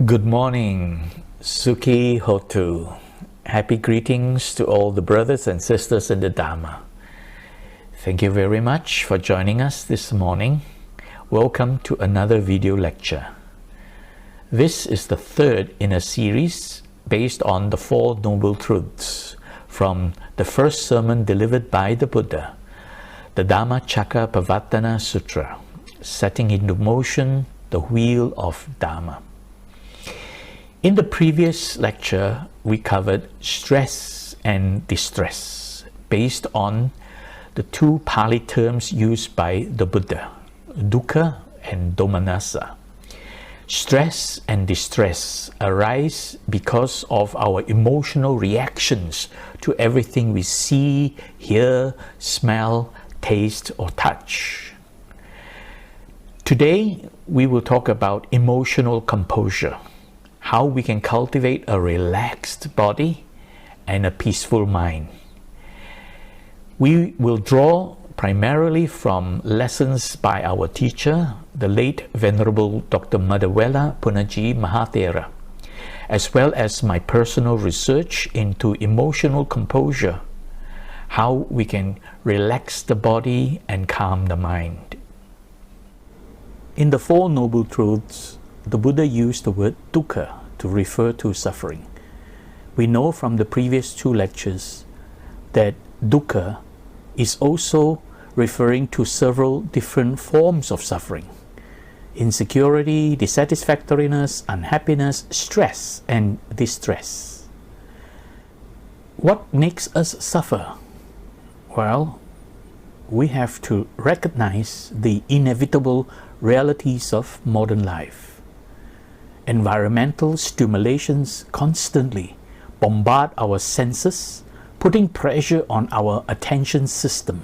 Good morning, Suki Hotu. Happy greetings to all the brothers and sisters in the Dharma. Thank you very much for joining us this morning. Welcome to another video lecture. This is the third in a series based on the Four Noble Truths from the first sermon delivered by the Buddha, the Dhammacakkappavattana Sutra, setting into motion the wheel of Dharma. In the previous lecture, we covered stress and distress based on the two Pali terms used by the Buddha, dukkha and domanassa. Stress and distress arise because of our emotional reactions to everything we see, hear, smell, taste, or touch. Today, we will talk about emotional composure, how we can cultivate a relaxed body and a peaceful mind. We will draw primarily from lessons by our teacher, the late Venerable Dr. Madawela Punaji Mahathera, as well as my personal research into emotional composure, how we can relax the body and calm the mind. In the Four Noble Truths, the Buddha used the word dukkha to refer to suffering. We know from the previous two lectures that dukkha is also referring to several different forms of suffering: insecurity, dissatisfactoriness, unhappiness, stress, and distress. What makes us suffer? Well, we have to recognize the inevitable realities of modern life. Environmental stimulations constantly bombard our senses, putting pressure on our attention system.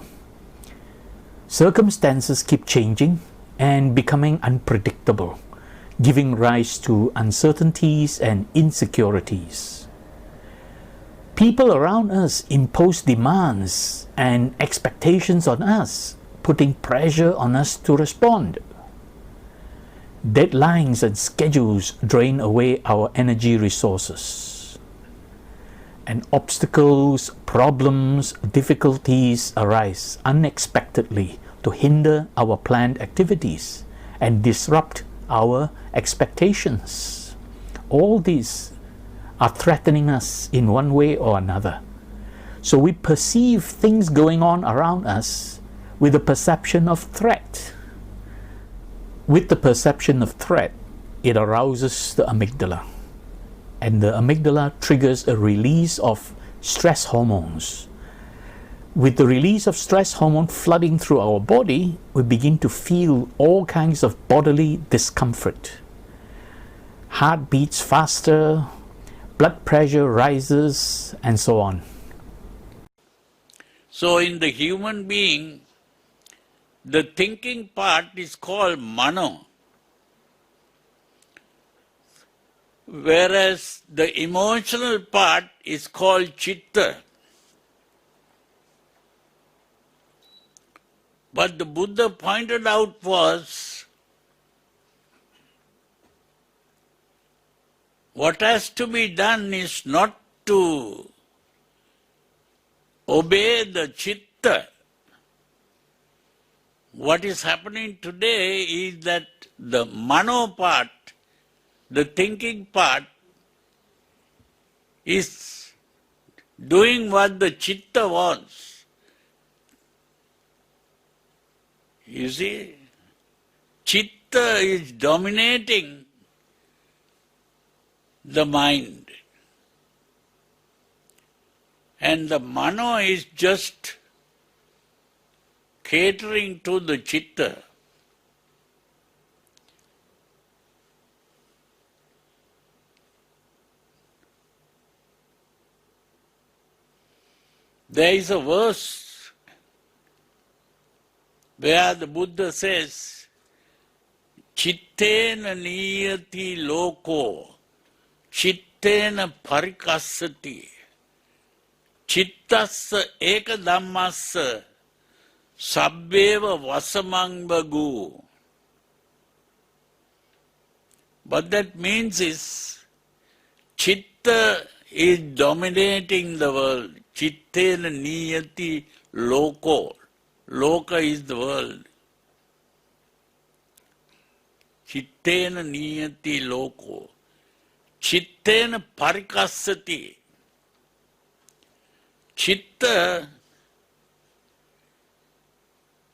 Circumstances keep changing and becoming unpredictable, giving rise to uncertainties and insecurities. People around us impose demands and expectations on us, putting pressure on us to respond. Deadlines and schedules drain away our energy resources. And obstacles, problems, difficulties arise unexpectedly to hinder our planned activities and disrupt our expectations. All these are threatening us in one way or another. So we perceive things going on around us with a perception of threat. With the perception of threat, it arouses the amygdala, and the amygdala triggers a release of stress hormones. With the release of stress hormone flooding through our body, we begin to feel all kinds of bodily discomfort. Heart beats faster, blood pressure rises, and so on. So in the human being, the thinking part is called mano, whereas the emotional part is called chitta. What the Buddha pointed out was, what has to be done is not to obey the chitta. What is happening today is that the mano part, the thinking part, is doing what the chitta wants. You see, chitta is dominating the mind, and the mano is just catering to the chitta. There is a verse where the Buddha says, Chittena niyati loko, chittena parikassati, chittassa eka dhammassa, sabbeva vasamang bagu. What that means is, chitta is dominating the world. Chittena niyati loko. Loka is the world. Chittena niyati loko. Chittena parikassati. Chitta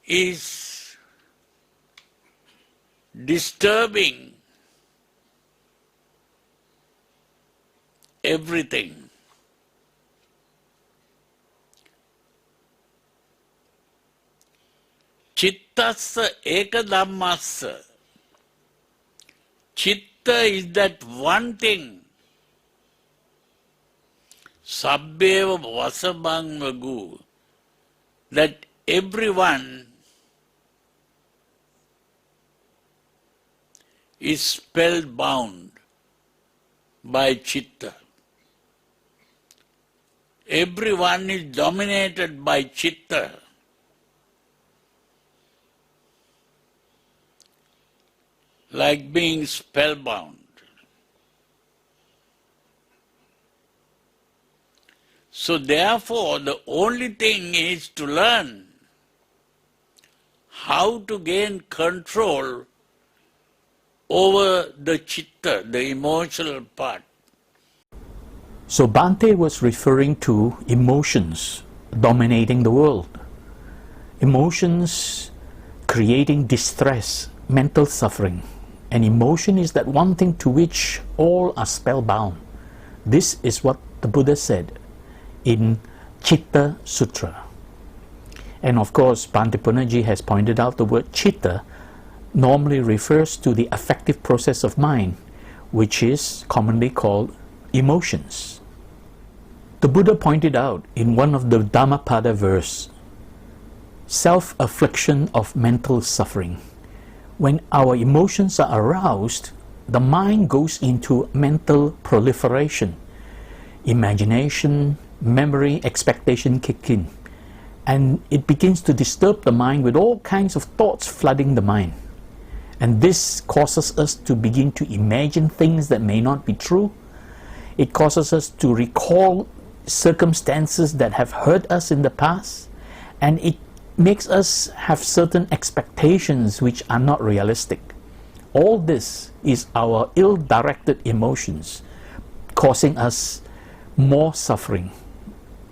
is disturbing everything. Chittassa ekadammassa. Chitta is that one thing. Sabbeva vasabangvagu. That everyone is spellbound by chitta. Everyone is dominated by chitta. Like being spellbound. So therefore, the only thing is to learn how to gain control over the chitta, the emotional part. So Bhante was referring to emotions dominating the world. Emotions creating distress, mental suffering. And emotion is that one thing to which all are spellbound. This is what the Buddha said in Chitta Sutra. And of course, Bhante Punnaji has pointed out the word chitta normally refers to the affective process of mind, which is commonly called emotions. The Buddha pointed out in one of the Dhammapada verse, self-affliction of mental suffering. When our emotions are aroused, the mind goes into mental proliferation. Imagination, memory, expectation kick in. And it begins to disturb the mind with all kinds of thoughts flooding the mind. And this causes us to begin to imagine things that may not be true. It causes us to recall circumstances that have hurt us in the past. And it makes us have certain expectations which are not realistic. All this is our ill-directed emotions causing us more suffering.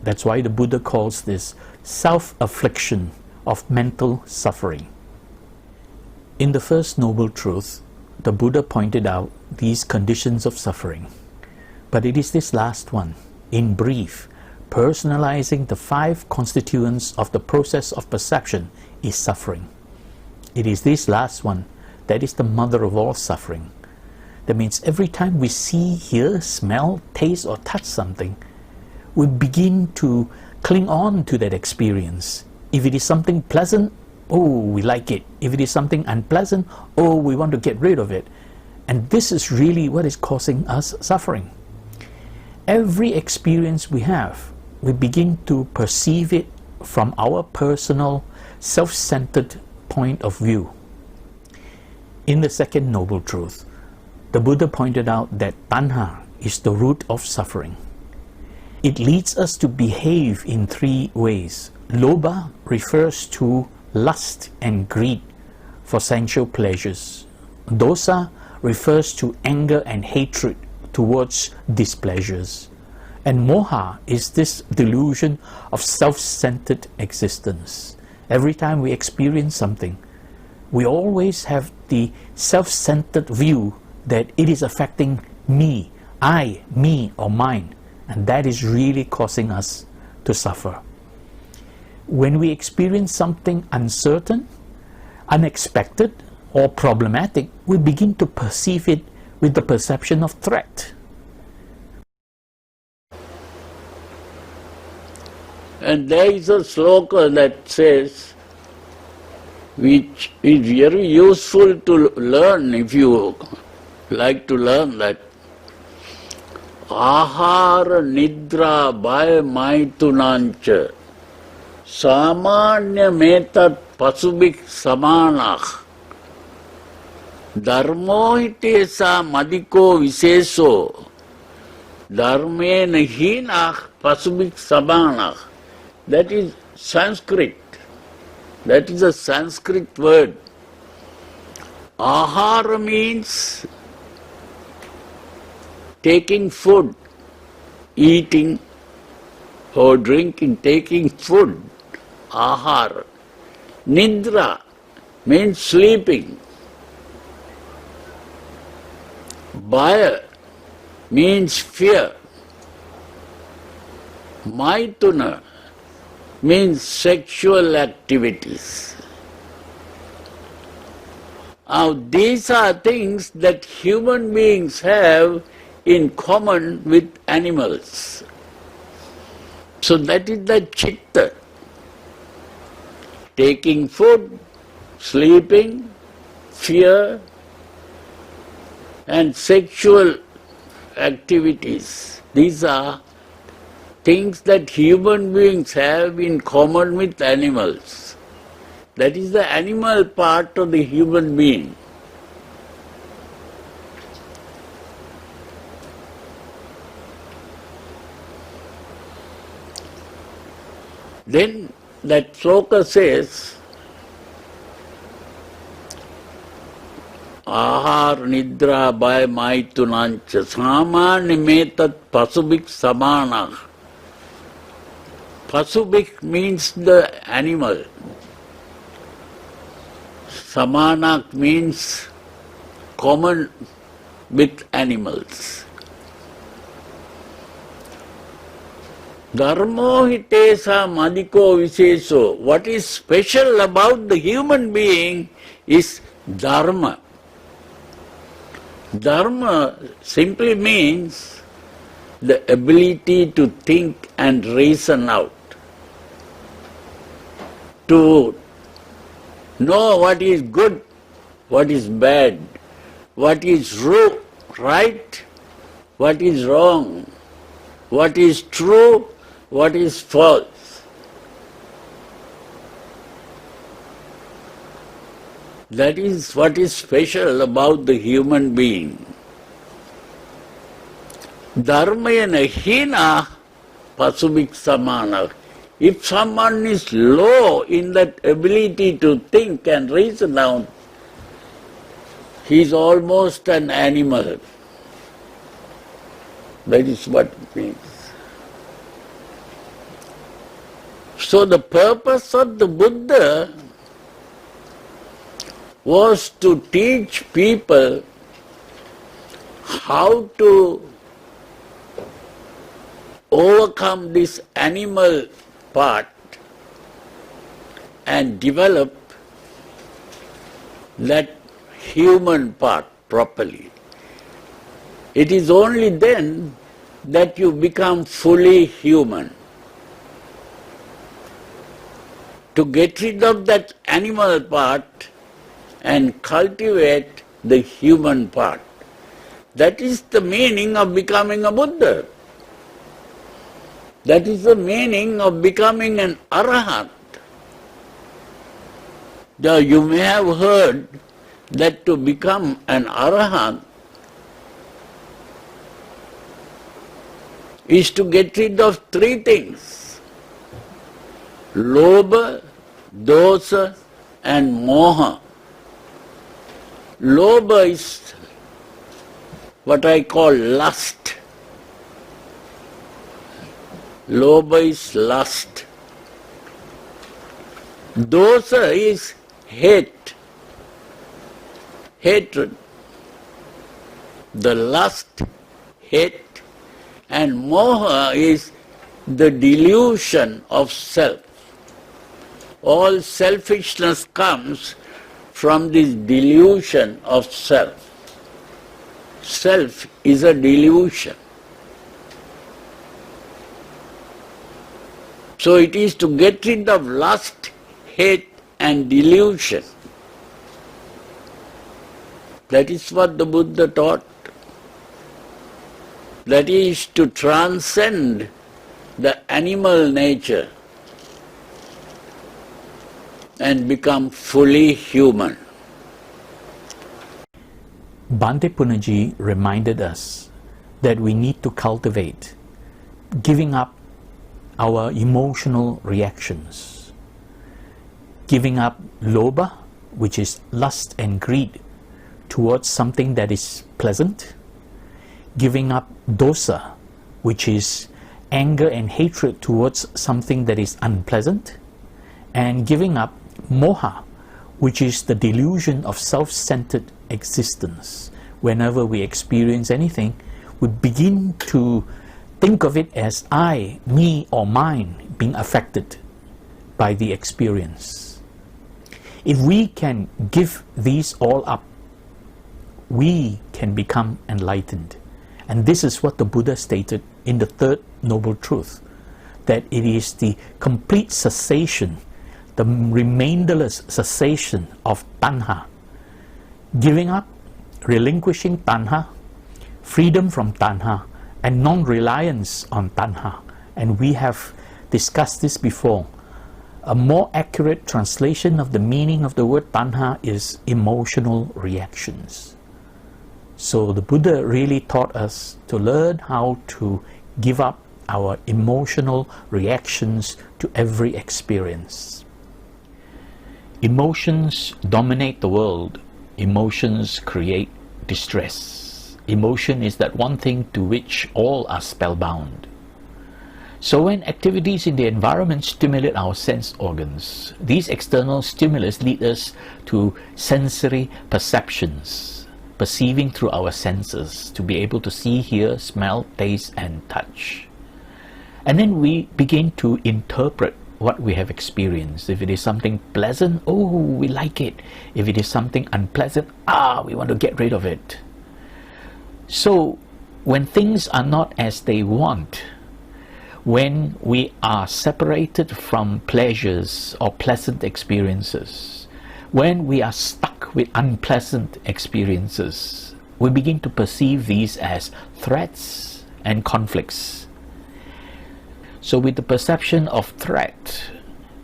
That's why the Buddha calls this self-affliction of mental suffering. In the first noble truth, the Buddha pointed out these conditions of suffering. But it is this last one, in brief, personalizing the 5 constituents of the process of perception is suffering. It is this last one that is the mother of all suffering. That means every time we see, hear, smell, taste or touch something, we begin to cling on to that experience. If it is something pleasant, oh, we like it. If it is something unpleasant, oh, we want to get rid of it. And this is really what is causing us suffering. Every experience we have, we begin to perceive it from our personal, self-centered point of view. In the second noble truth, the Buddha pointed out that tanha is the root of suffering. It leads us to behave in 3 ways. Lobha refers to lust and greed for sensual pleasures. Dosa refers to anger and hatred towards displeasures. And moha is this delusion of self-centered existence. Every time we experience something, we always have the self-centered view that it is affecting me, I, me or mine. And that is really causing us to suffer. When we experience something uncertain, unexpected or problematic, we begin to perceive it with the perception of threat. And there is a sloka that says, which is very useful to learn if you like to learn that. Ahara nidra bhaya maitunancha samanya metat pasubik samanach. Dharmohitesa madiko viseso dharmena hinah pasubik sabanah. That is Sanskrit. That is a Sanskrit word. Ahara means taking food, eating or drinking, taking food. Ahara. Nidra means sleeping. Bhaya means fear. Maituna means sexual activities. Now these are things that human beings have in common with animals. So that is the chitta. Taking food, sleeping, fear, and sexual activities. These are things that human beings have in common with animals. That is the animal part of the human being. Then that sloka says, Ahar nidra bhaya maitunancha samanya metat pasubik samanah. Pasubik means the animal. Samanak means common with animals. Dharmohitesa madiko viseso. What is special about the human being is dharma. Dharma simply means the ability to think and reason out, to know what is good, what is bad, what is right, what is wrong, what is true, what is false. That is what is special about the human being. Dharmayana hina pasubik samana. If someone is low in that ability to think and reason out, he is almost an animal. That is what it means. So the purpose of the Buddha was to teach people how to overcome this animal part and develop that human part properly. It is only then that you become fully human. To get rid of that animal part and cultivate the human part. That is the meaning of becoming a Buddha. That is the meaning of becoming an arahant. Now you may have heard that to become an arahant is to get rid of three things: lobha, dosa and moha. Lobha is what I call lust. Lobha is lust. Dosa is hate, hatred. The lust, hate, and moha is the delusion of self. All selfishness comes from this delusion of self. Self is a delusion. So it is to get rid of lust, hate and delusion. That is what the Buddha taught. That is to transcend the animal nature and become fully human. Bhante Punaji reminded us that we need to cultivate giving up our emotional reactions, giving up lobha, which is lust and greed, towards something that is pleasant, giving up dosa, which is anger and hatred towards something that is unpleasant, and giving up moha, which is the delusion of self-centered existence. Whenever we experience anything, we begin to think of it as I, me, or mine being affected by the experience. If we can give these all up, we can become enlightened. And this is what the Buddha stated in the third noble truth, that it is the complete cessation, the remainderless cessation of tanha, giving up, relinquishing tanha, freedom from tanha, and non-reliance on tanha. And we have discussed this before. A more accurate translation of the meaning of the word tanha is emotional reactions. So the Buddha really taught us to learn how to give up our emotional reactions to every experience. Emotions dominate the world. Emotions create distress. Emotion is that one thing to which all are spellbound. So when activities in the environment stimulate our sense organs, these external stimulus lead us to sensory perceptions, perceiving through our senses, to be able to see, hear, smell, taste, and touch. And then we begin to interpret what we have experienced. If it is something pleasant, oh, we like it. If it is something unpleasant, we want to get rid of it. So when things are not as they want, when we are separated from pleasures or pleasant experiences, when we are stuck with unpleasant experiences, we begin to perceive these as threats and conflicts. So with the perception of threat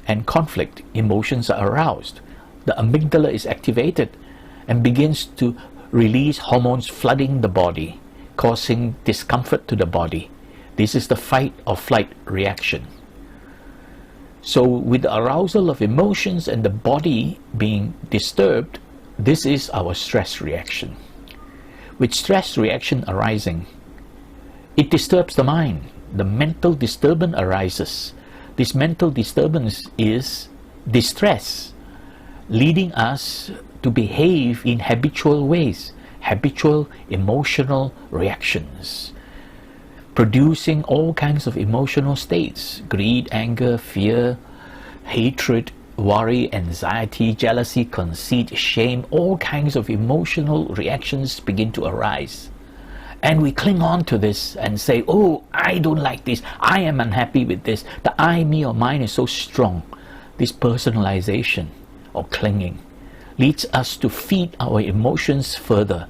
and conflict, emotions are aroused. The amygdala is activated and begins to release hormones flooding the body, causing discomfort to the body. This is the fight or flight reaction. So with the arousal of emotions and the body being disturbed, this is our stress reaction. With stress reaction arising, it disturbs the mind. The mental disturbance arises. This mental disturbance is distress, leading us to behave in habitual ways, habitual emotional reactions, producing all kinds of emotional states: greed, anger, fear, hatred, worry, anxiety, jealousy, conceit, shame. All kinds of emotional reactions begin to arise. And we cling on to this and say, oh, I don't like this, I am unhappy with this. The I, me, or mine is so strong. This personalization or clinging leads us to feed our emotions further,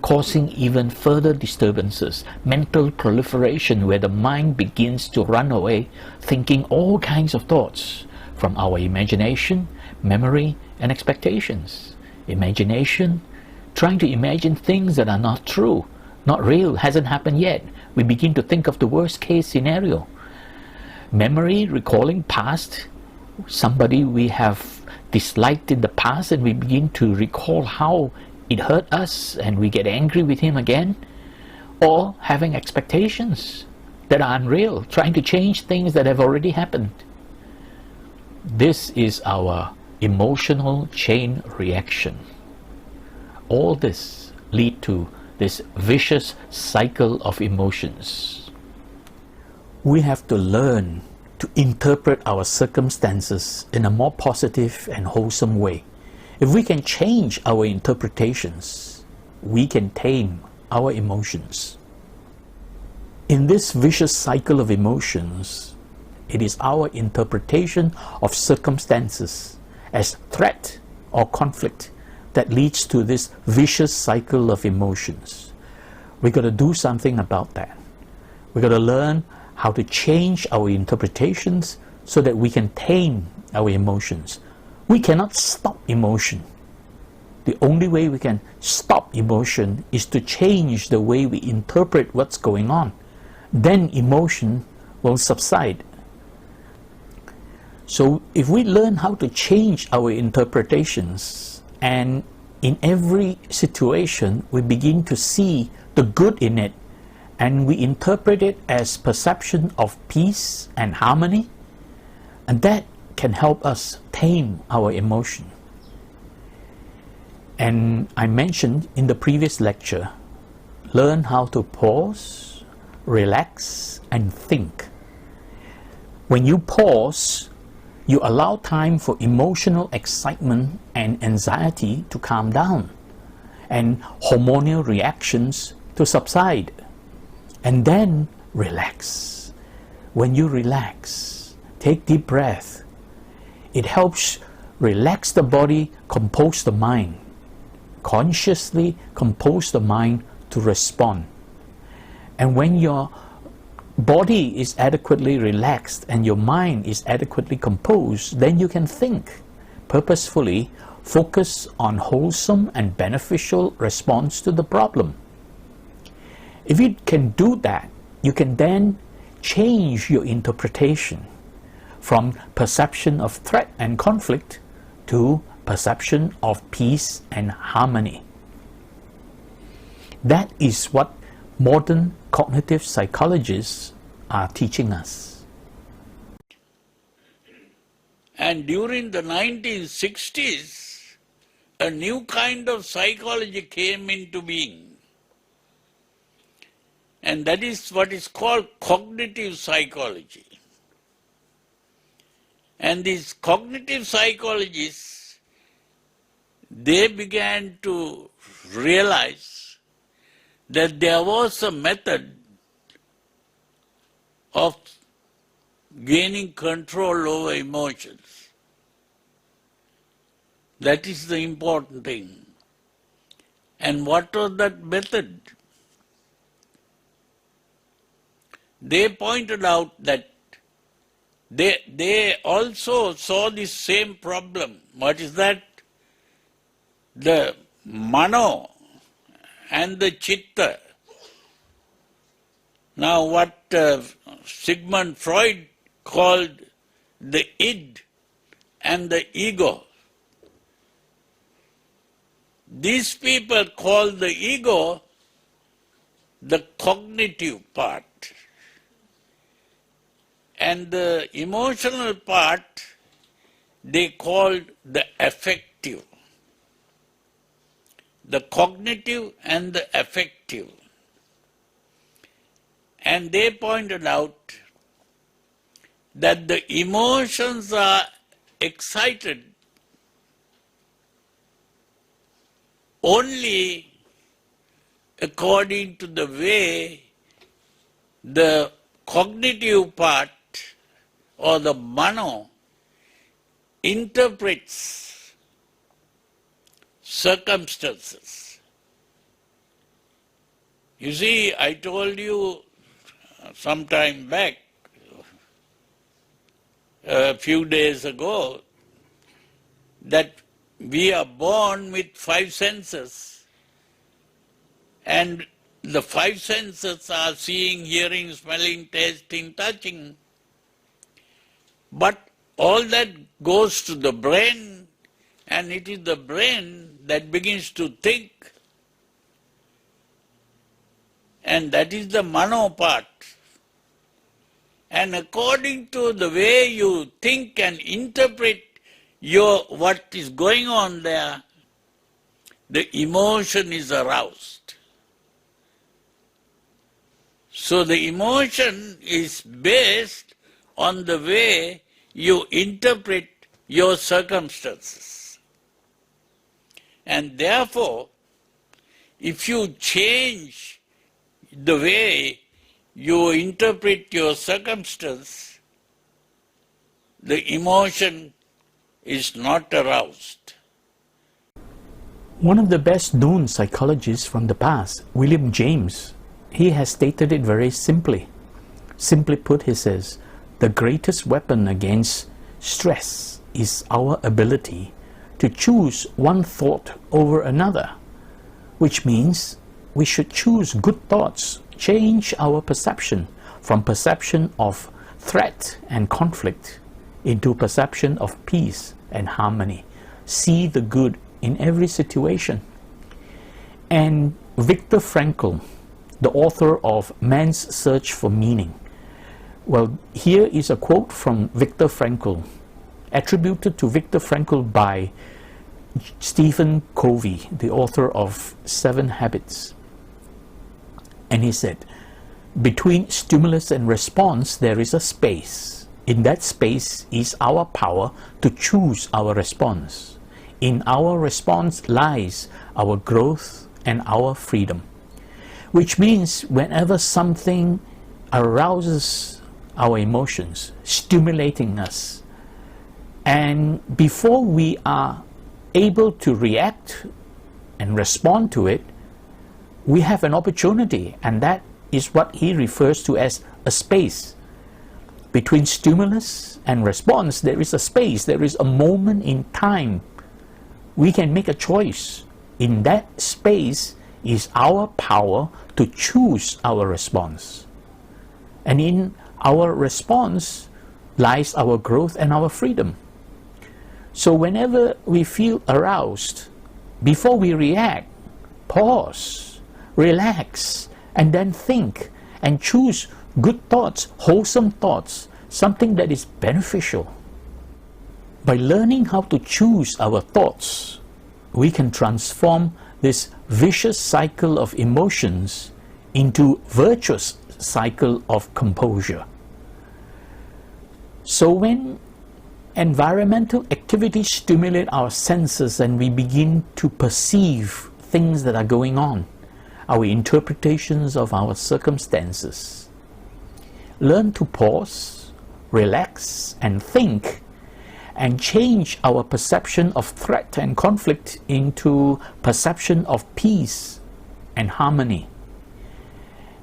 causing even further disturbances, mental proliferation, where the mind begins to run away, thinking all kinds of thoughts from our imagination, memory, and expectations. Imagination, trying to imagine things that are not true, not real, hasn't happened yet. We begin to think of the worst case scenario. Memory, recalling past, somebody we have disliked in the past, and we begin to recall how it hurt us and we get angry with him again. Or having expectations that are unreal, trying to change things that have already happened. This is our emotional chain reaction. All this lead to this vicious cycle of emotions. We have to learn to interpret our circumstances in a more positive and wholesome way. If we can change our interpretations, we can tame our emotions. In this vicious cycle of emotions, it is our interpretation of circumstances as threat or conflict that leads to this vicious cycle of emotions. We got to do something about that. We got to learn how to change our interpretations so that we can tame our emotions. We cannot stop emotion. The only way we can stop emotion is to change the way we interpret what's going on. Then emotion will subside. So if we learn how to change our interpretations, and in every situation we begin to see the good in it, and we interpret it as perception of peace and harmony, and that can help us tame our emotion. And I mentioned in the previous lecture, learn how to pause, relax, and think. When you pause, you allow time for emotional excitement and anxiety to calm down, and hormonal reactions to subside. And then relax. When you relax, take deep breath. It helps relax the body, compose the mind. Consciously compose the mind to respond. And when your body is adequately relaxed and your mind is adequately composed, then you can think purposefully, focus on wholesome and beneficial response to the problem. If you can do that, you can then change your interpretation from perception of threat and conflict to perception of peace and harmony. That is what modern cognitive psychologists are teaching us. And during the 1960s, a new kind of psychology came into being. And that is what is called cognitive psychology. And these cognitive psychologists, they began to realize that there was a method of gaining control over emotions. That is the important thing. And what was that method? They pointed out that they also saw the same problem. What is that? The mano and the chitta. Now what Sigmund Freud called the id and the ego. These people call the ego the cognitive part, and the emotional part they called the affective. The cognitive and the affective. And they pointed out that the emotions are excited only according to the way the cognitive part or the mano interprets circumstances. You see, I told you some time back, a few days ago, that we are born with 5 senses, and the 5 senses are seeing, hearing, smelling, tasting, touching. But all that goes to the brain, and it is the brain that begins to think. And that is the mano part. And according to the way you think and interpret what is going on there, the emotion is aroused. So the emotion is based on the way you interpret your circumstances. And therefore, if you change the way you interpret your circumstance, the emotion is not aroused. One of the best known psychologists from the past, William James, he has stated it very simply. Simply put, he says, the greatest weapon against stress is our ability to choose one thought over another, which means we should choose good thoughts, change our perception from perception of threat and conflict into perception of peace and harmony. See the good in every situation. And Viktor Frankl, the author of Man's Search for Meaning, well, here is a quote from Viktor Frankl, attributed to Viktor Frankl by Stephen Covey, the author of 7 Habits. And he said, between stimulus and response, there is a space. In that space is our power to choose our response. In our response lies our growth and our freedom. Which means whenever something arouses our emotions, stimulating us, and before we are able to react and respond to it, we have an opportunity, and that is what he refers to as a space. Between stimulus and response, there is a space, there is a moment in time. We can make a choice. In that space is our power to choose our response. And in our response lies our growth and our freedom. So whenever we feel aroused, before we react, pause, relax, and then think and choose good thoughts, wholesome thoughts, something that is beneficial. By learning how to choose our thoughts, we can transform this vicious cycle of emotions into virtuous cycle of composure. So when environmental activities stimulate our senses and we begin to perceive things that are going on, our interpretations of our circumstances, learn to pause, relax, and think, and change our perception of threat and conflict into perception of peace and harmony.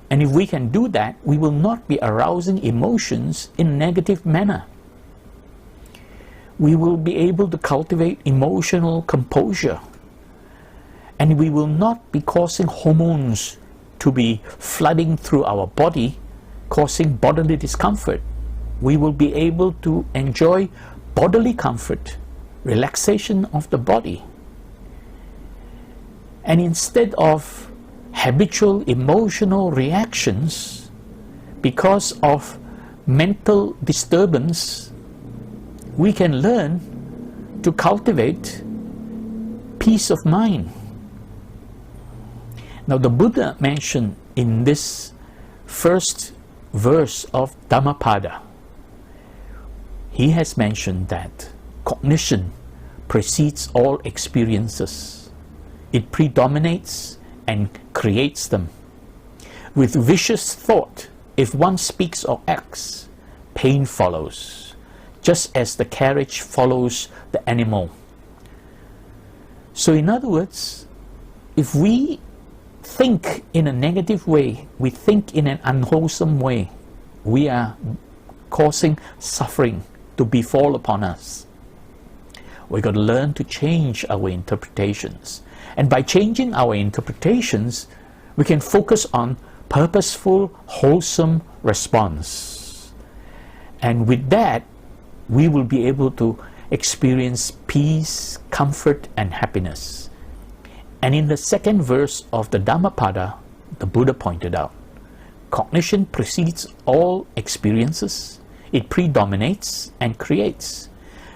And if we can do that, we will not be arousing emotions in a negative manner. We will be able to cultivate emotional composure, and we will not be causing hormones to be flooding through our body, causing bodily discomfort. We will be able to enjoy bodily comfort, relaxation of the body. And instead of habitual emotional reactions because of mental disturbance, we can learn to cultivate peace of mind. Now the Buddha mentioned in this first verse of Dhammapada, he has mentioned that cognition precedes all experiences. It predominates and creates them. With vicious thought, if one speaks or acts, pain follows, just as the carriage follows the animal. So in other words, if we think in a negative way, we think in an unwholesome way, we are causing suffering to befall upon us. We've got to learn to change our interpretations. And by changing our interpretations, we can focus on purposeful, wholesome response. And with that, we will be able to experience peace, comfort, and happiness. And in the second verse of the Dhammapada, the Buddha pointed out, cognition precedes all experiences. It predominates and creates.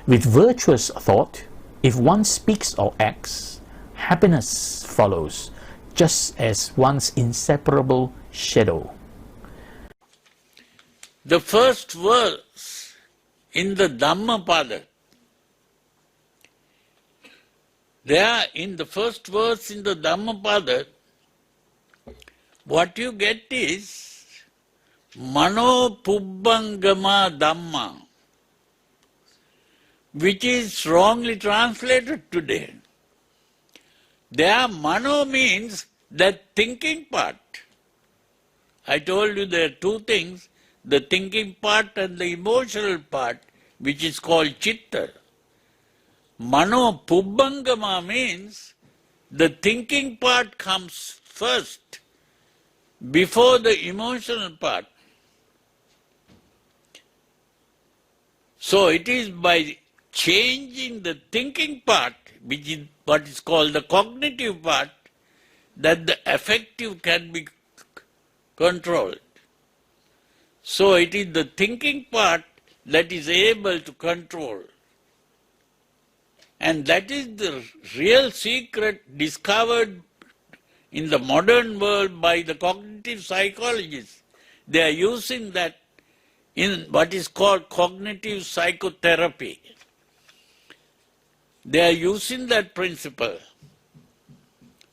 With virtuous thought, if one speaks or acts, happiness follows, just as one's inseparable shadow. The first verse in the Dhammapada, in the first verse in the Dhammapada, what you get is Mano Pubbangama Dhamma, which is wrongly translated today. There, Mano means the thinking part. I told you there are two things, the thinking part and the emotional part, which is called Chitta. Mano Pubbangama means the thinking part comes first before the emotional part. So it is by changing the thinking part, which is what is called the cognitive part, that the affective can be controlled. So it is the thinking part that is able to control. And that is the real secret discovered in the modern world by the cognitive psychologists. They are using that in what is called cognitive psychotherapy. They are using that principle,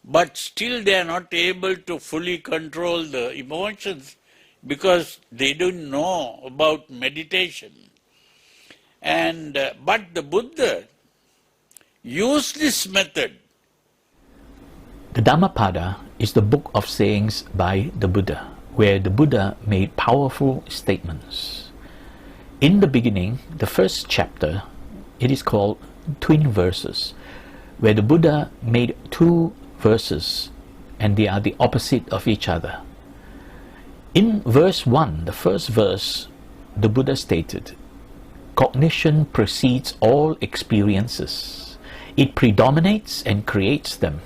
but still they are not able to fully control the emotions because they don't know about meditation. And but the Buddha used this method. The Dhammapada is the book of sayings by the Buddha, where the Buddha made powerful statements. In the beginning, the first chapter, it is called twin verses, where the Buddha made two verses and they are the opposite of each other. In verse 1, the first verse, the Buddha stated, "Cognition precedes all experiences. It predominates and creates them.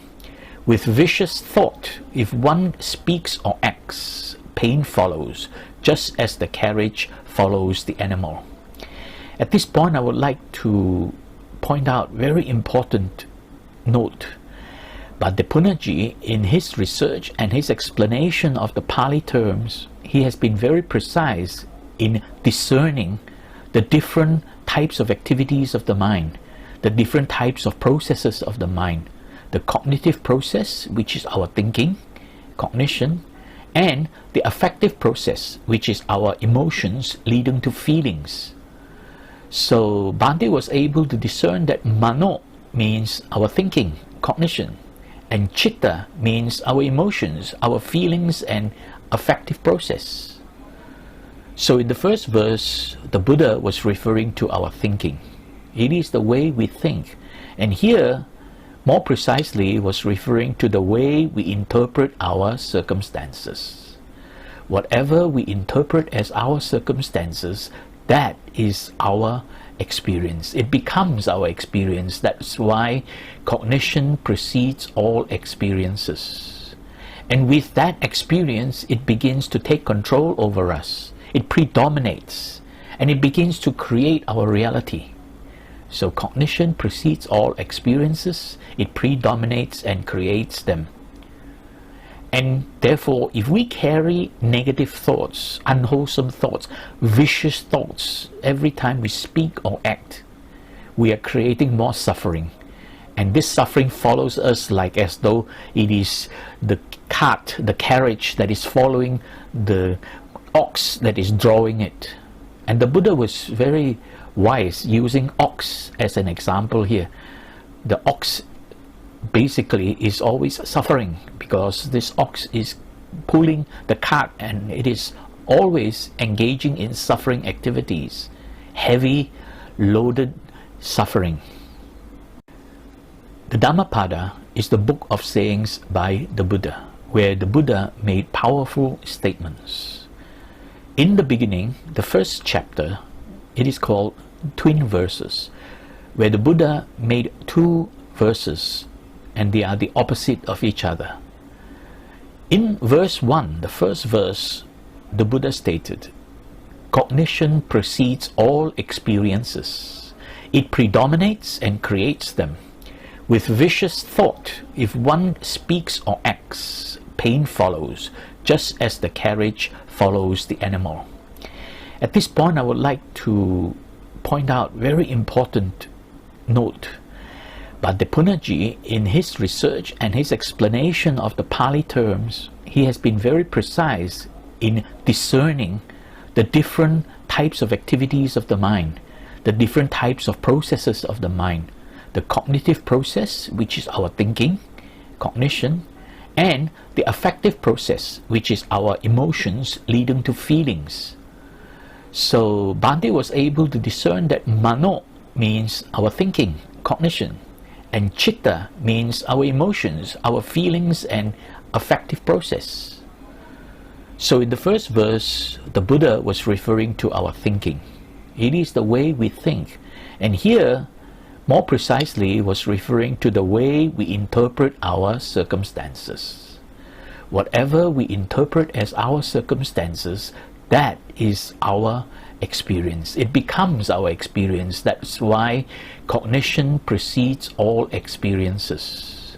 With vicious thought, if one speaks or acts, pain follows, just as the carriage follows the animal." At this point, I would like to point out very important note. But Punnaji, in his research and his explanation of the Pali terms, he has been very precise in discerning the different types of activities of the mind, the different types of processes of the mind, the cognitive process, which is our thinking, cognition, and the affective process, which is our emotions leading to feelings. So Bhante was able to discern that mano means our thinking, cognition, and chitta means our emotions, our feelings and affective process. So in the first verse, the Buddha was referring to our thinking. It is the way we think. And here, more precisely, was referring to the way we interpret our circumstances. Whatever we interpret as our circumstances, that is our experience. It becomes our experience. That's why cognition precedes all experiences. And with that experience, it begins to take control over us. It predominates, and it begins to create our reality. So cognition precedes all experiences. It predominates and creates them. And therefore, if we carry negative thoughts, unwholesome thoughts, vicious thoughts every time we speak or act, we are creating more suffering. And this suffering follows us like as though it is the cart, the carriage that is following the ox that is drawing it. And the Buddha was very wise using ox as an example here. The ox basically is always suffering because this ox is pulling the cart and it is always engaging in suffering activities, heavy, loaded suffering. The Dhammapada is the book of sayings by the Buddha, where the Buddha made powerful statements. In the beginning, the first chapter, it is called twin verses, where the Buddha made two verses and they are the opposite of each other. In verse 1, the first verse, the Buddha stated, "Cognition precedes all experiences. It predominates and creates them. With vicious thought, if one speaks or acts, pain follows, just as the carriage follows the animal." At this point, I would like to point out very important note. But Punnaji, in his research and his explanation of the Pali terms, he has been very precise in discerning the different types of activities of the mind, the different types of processes of the mind, the cognitive process, which is our thinking, cognition, and the affective process, which is our emotions leading to feelings. So Bhante was able to discern that mano means our thinking, cognition. And chitta means our emotions, our feelings and affective process. So in the first verse, the Buddha was referring to our thinking. It is the way we think. And here, more precisely, was referring to the way we interpret our circumstances. Whatever we interpret as our circumstances, that is our experience. It becomes our experience. That's why cognition precedes all experiences.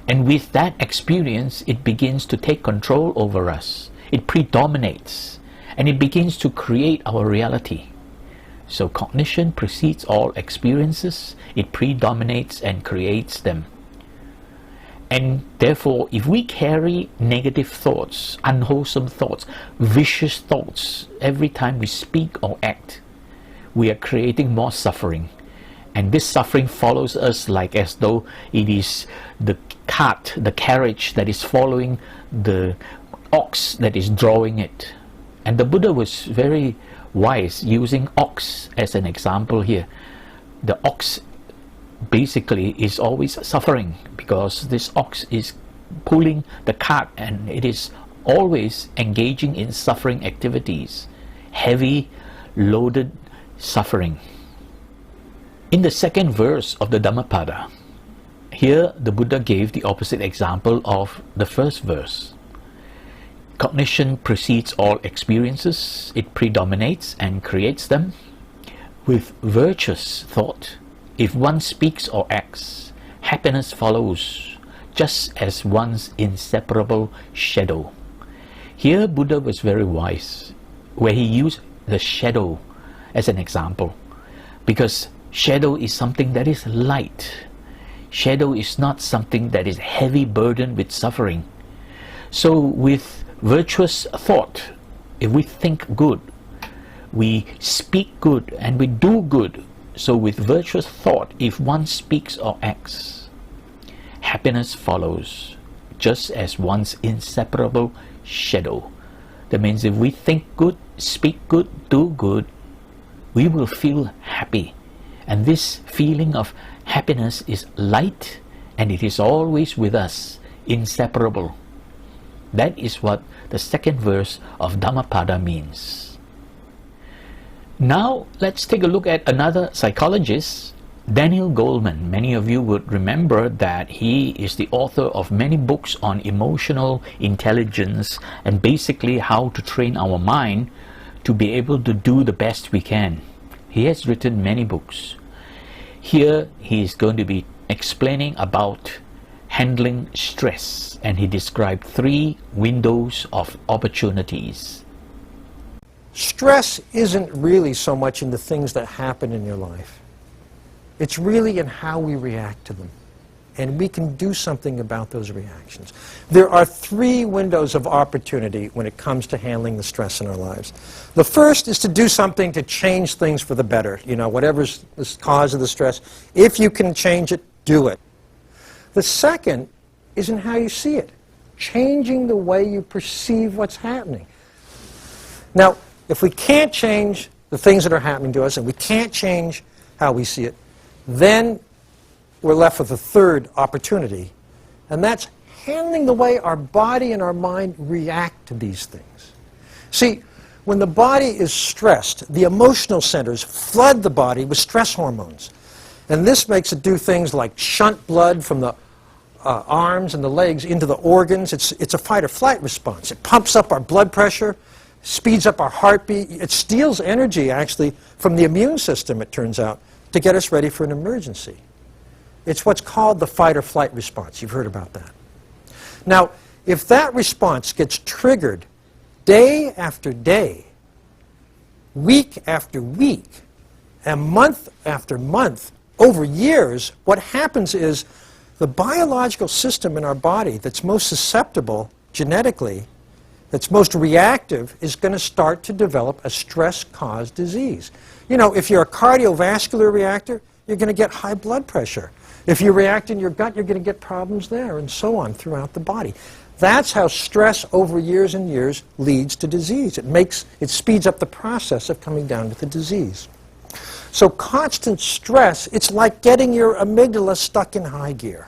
And with that experience, it begins to take control over us. It predominates, and it begins to create our reality. So cognition precedes all experiences. It predominates and creates them. And therefore, if we carry negative thoughts, unwholesome thoughts, vicious thoughts every time we speak or act, we are creating more suffering. And this suffering follows us like as though it is the cart, the carriage that is following the ox that is drawing it. And the Buddha was very wise, using ox as an example here. The ox basically is always suffering because this ox is pulling the cart and it is always engaging in suffering activities, heavy, loaded suffering. In the second verse of the Dhammapada, here the Buddha gave the opposite example of the first verse. Cognition precedes all experiences. It predominates and creates them. With virtuous thought, if one speaks or acts, happiness follows, just as one's inseparable shadow. Here Buddha was very wise, where he used the shadow as an example, because shadow is something that is light. Shadow is not something that is heavy burdened with suffering. So with virtuous thought, if we think good, we speak good and we do good. So with virtuous thought, if one speaks or acts, happiness follows, just as one's inseparable shadow. That means if we think good, speak good, do good, we will feel happy. And this feeling of happiness is light and it is always with us, inseparable. That is what the second verse of Dhammapada means. Now let's take a look at another psychologist, Daniel Goleman. Many of you would remember that he is the author of many books on emotional intelligence and basically how to train our mind to be able to do the best we can. He has written many books. Here he is going to be explaining about handling stress, and he described 3 windows of opportunities. Stress isn't really so much in the things that happen in your life. It's really in how we react to them. And we can do something about those reactions. There are 3 windows of opportunity when it comes to handling the stress in our lives. The first is to do something to change things for the better. You know, whatever's the cause of the stress, if you can change it, do it. The second is in how you see it, changing the way you perceive what's happening. Now, if we can't change the things that are happening to us and we can't change how we see it, then we're left with a third opportunity, and that's handling the way our body and our mind react to these things. See, when the body is stressed, the emotional centers flood the body with stress hormones. And this makes it do things like shunt blood from the arms and the legs into the organs. It's a fight-or-flight response. It pumps up our blood pressure, speeds up our heartbeat. It steals energy, actually, from the immune system, it turns out, to get us ready for an emergency. It's what's called the fight-or-flight response. You've heard about that. Now, if that response gets triggered day after day, week after week, and month after month, over years, what happens is the biological system in our body that's most susceptible genetically, that's most reactive, is going to start to develop a stress-caused disease. You know, if you're a cardiovascular reactor, you're going to get high blood pressure. If you react in your gut, you're going to get problems there, and so on throughout the body. That's how stress over years and years leads to disease. It speeds up the process of coming down with the disease. So constant stress, it's like getting your amygdala stuck in high gear.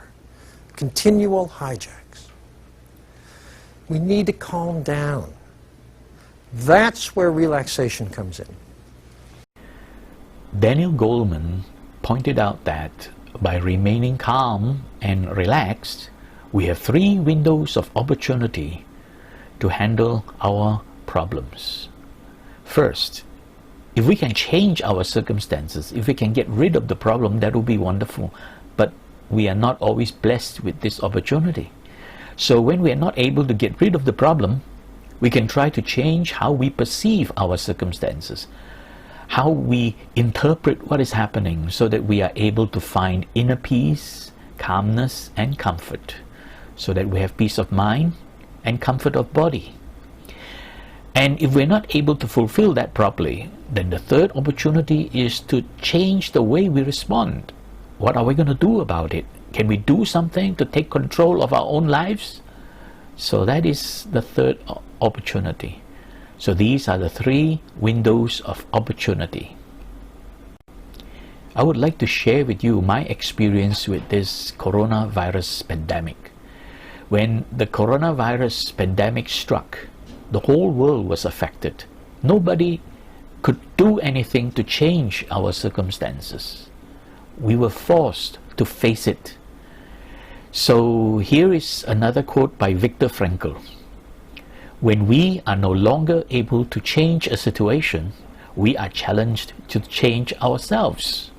Continual hijacks. We need to calm down. That's where relaxation comes in. Daniel Goleman pointed out that by remaining calm and relaxed, we have 3 windows of opportunity to handle our problems. First, if we can change our circumstances, if we can get rid of the problem, that would be wonderful. But we are not always blessed with this opportunity. So when we are not able to get rid of the problem, we can try to change how we perceive our circumstances, how we interpret what is happening, so that we are able to find inner peace, calmness, and comfort, so that we have peace of mind and comfort of body. And if we're not able to fulfill that properly, then the third opportunity is to change the way we respond. What are we going to do about it? Can we do something to take control of our own lives? So that is the third opportunity. So these are the 3 windows of opportunity. I would like to share with you my experience with this coronavirus pandemic. When the coronavirus pandemic struck, the whole world was affected. Nobody could do anything to change our circumstances. We were forced to face it. So here is another quote by Viktor Frankl. When we are no longer able to change a situation, we are challenged to change ourselves.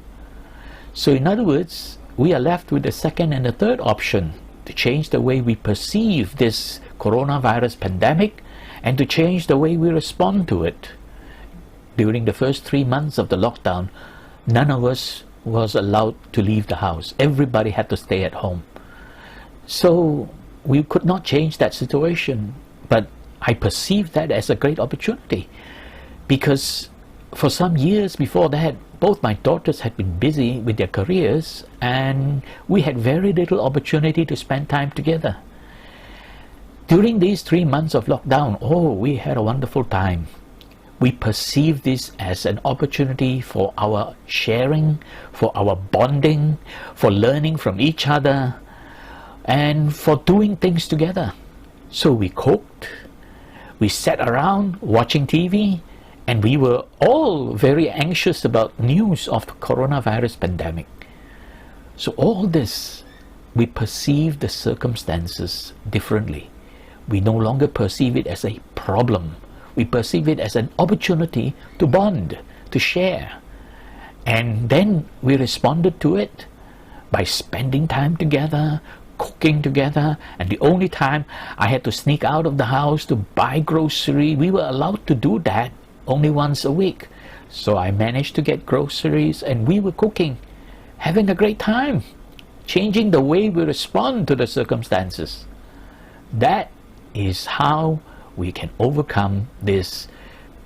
So in other words, we are left with the second and the third option to change the way we perceive this coronavirus pandemic and to change the way we respond to it. During the first 3 months of the lockdown, none of us was allowed to leave the house. Everybody had to stay at home. So we could not change that situation, but I perceived that as a great opportunity, because for some years before that, both my daughters had been busy with their careers and we had very little opportunity to spend time together. During these 3 months of lockdown, we had a wonderful time. We perceived this as an opportunity for our sharing, for our bonding, for learning from each other, and for doing things together. So we cooked, we sat around watching TV, and we were all very anxious about news of the coronavirus pandemic. So all this, we perceive the circumstances differently. We no longer perceive it as a problem. We perceive it as an opportunity to bond, to share. And then we responded to it by spending time together, cooking together, and the only time I had to sneak out of the house to buy grocery, we were allowed to do that only once a week. So I managed to get groceries and we were cooking, having a great time, changing the way we respond to the circumstances. That is how we can overcome this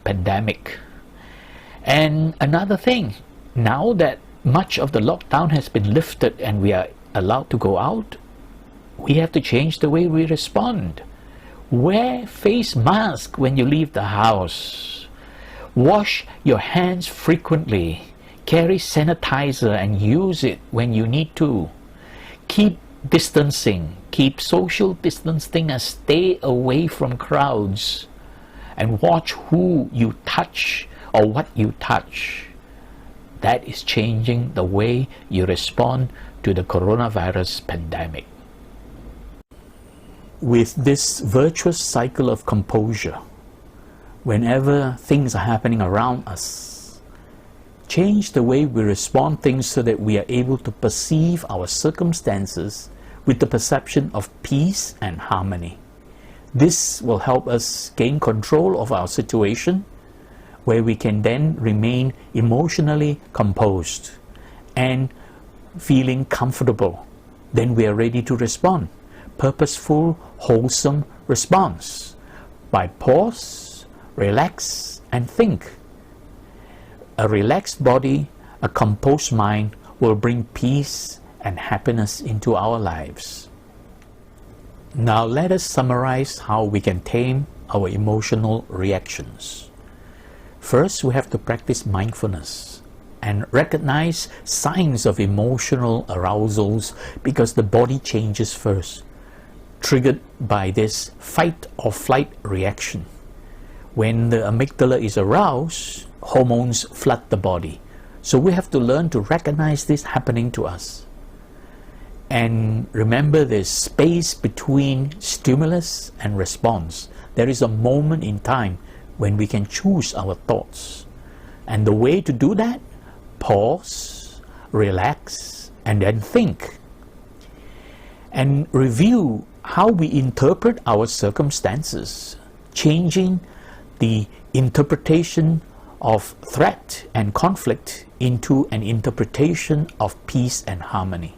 pandemic. And another thing, now that much of the lockdown has been lifted and we are allowed to go out, we have to change the way we respond. Wear face mask when you leave the house. Wash your hands frequently. Carry sanitizer and use it when you need to. Keep distancing. Keep social distancing and stay away from crowds. And watch who you touch or what you touch. That is changing the way you respond to the coronavirus pandemic. With this virtuous cycle of composure, whenever things are happening around us, change the way we respond things so that we are able to perceive our circumstances with the perception of peace and harmony. This will help us gain control of our situation, where we can then remain emotionally composed and feeling comfortable. Then we are ready to respond. Purposeful, wholesome response by pause, relax, and think. A relaxed body, a composed mind will bring peace and happiness into our lives. Now let us summarize how we can tame our emotional reactions. First, we have to practice mindfulness. and recognize signs of emotional arousals because the body changes first, triggered by this fight or flight reaction. When the amygdala is aroused, hormones flood the body. So we have to learn to recognize this happening to us. And remember, there's space between stimulus and response. There is a moment in time when we can choose our thoughts. And the way to do that, pause, relax, and then think. And review how we interpret our circumstances, changing the interpretation of threat and conflict into an interpretation of peace and harmony.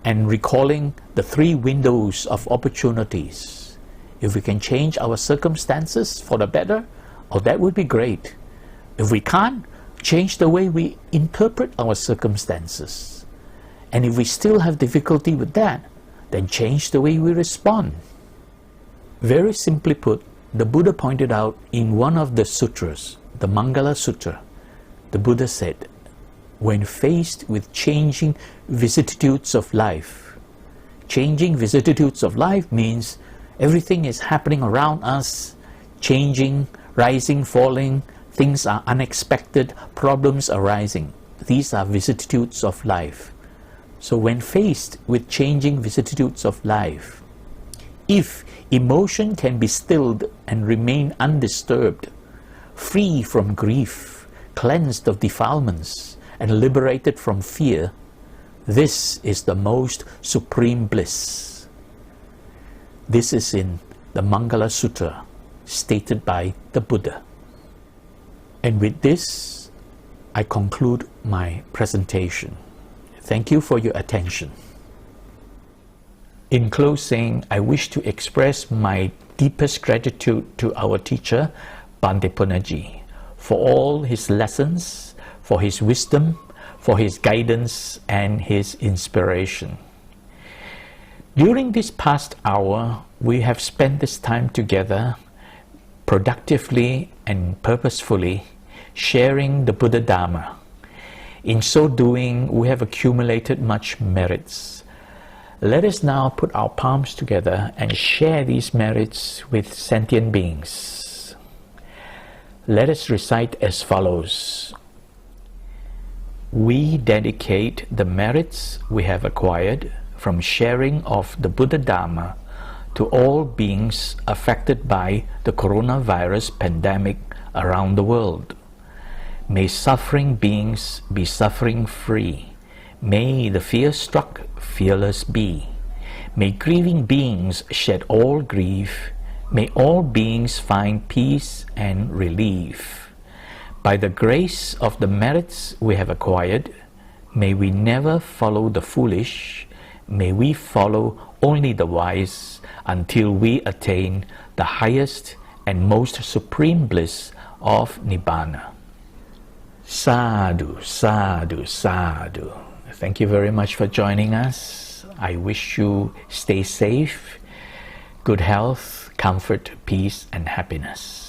And recalling the 3 windows of opportunities. If we can change our circumstances for the better, oh, that would be great. If we can't, change the way we interpret our circumstances. And if we still have difficulty with that, then change the way we respond. Very simply put, the Buddha pointed out in one of the sutras, the Mangala Sutra, the Buddha said, when faced with changing vicissitudes of life, changing vicissitudes of life means everything is happening around us, changing, rising, falling, things are unexpected, problems arising. These are vicissitudes of life. So when faced with changing vicissitudes of life, if emotion can be stilled and remain undisturbed, free from grief, cleansed of defilements, and liberated from fear, this is the most supreme bliss. This is in the Mangala Sutra, stated by the Buddha. And with this, I conclude my presentation. Thank you for your attention. In closing, I wish to express my deepest gratitude to our teacher, Bhante Punaji, for all his lessons, for his wisdom, for his guidance and his inspiration. During this past hour, we have spent this time together productively and purposefully sharing the Buddha Dharma. In so doing, we have accumulated much merits. Let us now put our palms together and share these merits with sentient beings. Let us recite as follows. We dedicate the merits we have acquired from sharing of the Buddha Dharma to all beings affected by the coronavirus pandemic around the world. May suffering beings be suffering free. May the fear-struck fearless be. May grieving beings shed all grief. May all beings find peace and relief. By the grace of the merits we have acquired, may we never follow the foolish. May we follow only the wise until we attain the highest and most supreme bliss of Nibbana. Sadhu, sadhu, sadhu. Thank you very much for joining us. I wish you stay safe, good health, comfort, peace, and happiness.